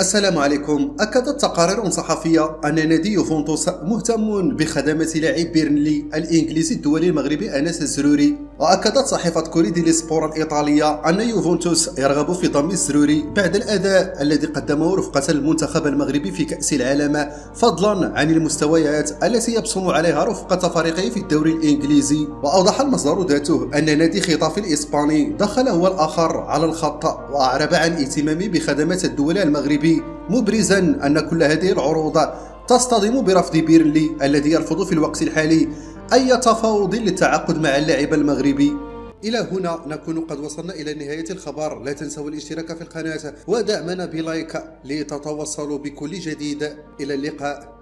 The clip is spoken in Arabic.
السلام عليكم. أكدت تقارير صحفية أن نادي يوفنتوس مهتم بخدمة لاعب بيرنلي الإنجليزي الدولي المغربي أنس الزروري. وأكدت صحيفة كوريدي للسبور الإيطالية أن يوفنتوس يرغب في ضم الزروري بعد الأداء الذي قدمه رفقة المنتخب المغربي في كأس العالم، فضلا عن المستويات التي يبصم عليها رفقة فريقه في الدوري الإنجليزي. وأوضح المصدر ذاته أن نادي خطاف الإسباني دخل هو الآخر على الخط وأعرب عن اهتمامه بخدمة الدولي المغربي، مبرزا أن كل هذه العروض تصطدم برفض بيرنلي الذي يرفض في الوقت الحالي أي تفاوض للتعاقد مع اللاعب المغربي. إلى هنا نكون قد وصلنا إلى نهاية الخبر. لا تنسوا الاشتراك في القناة ودعمنا بلايك لتتوصلوا بكل جديد. إلى اللقاء.